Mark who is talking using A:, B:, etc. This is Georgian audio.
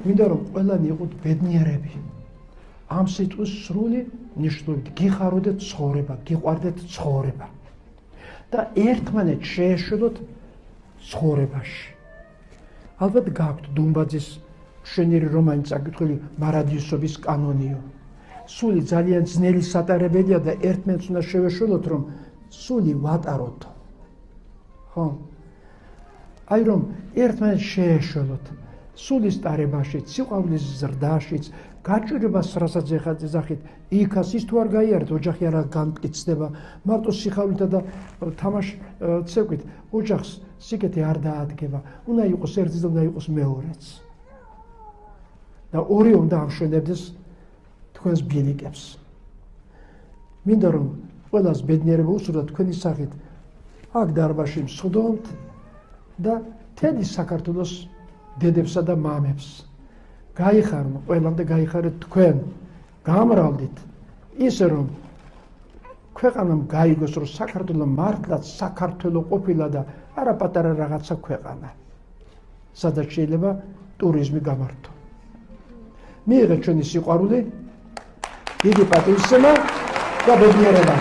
A: მინდა რომ ყველანი იყოთ ბედნიერები. ამ სიტყვის სრული ნიშნულით გიხაროდეთ ცხოვრება, გიყვარდეთ ცხოვრება და ერთმანეთს შეეშვებოთ ცხოვრებაში. ალბათ გაქვთ დუმბაძის მშვენიერი რომანი წაკითხული მარადიუსობის კანონიო. სული ძალიან ძნელი სატარებელია და ერთმანეთს უნდა შევეშველოთ, რომ სული ვატაროთ. ხო? აი რომ ერთმანეთს შეეშველოთ. სულის ტარებაშიც, სიყვარულის ზრდაშიც, გაჭირებას რასაც ეძახით, იქაც ის თუ არ გაიარეთ, ოჯახი არ განმტკიცდება, მარტო სიხარულითა და თამაშ ცეკვით, ოჯახს სიკეთე არ დაადგება, უნდა იყოს ერთიც და უნდა იყოს მეორეც. და ორი უნდა ამშვენებდეს თქვენს ბილიკებს. მინდა რომ ყველას ბედნიერება უსურვოთ თქვენი სახით, აქ დარბაზში მსხდომთ და მთელი საქართველოს დედებსა და მამებს. გაიხარნ ყველამ და გაიხარეთ თქვენ, გამრავლდით ისე რომ ქვეყანამ გაიგოს, რომ საქართველო მართლაც საქართველო ყოფილა და არა პატარა რაღაცა ქვეყანა, სადაც შეიძლება ტურიზმი გამართო. მიიღეთ ჩვენი სიყვარული, დიდი პატივისცემა და ბედნიერება.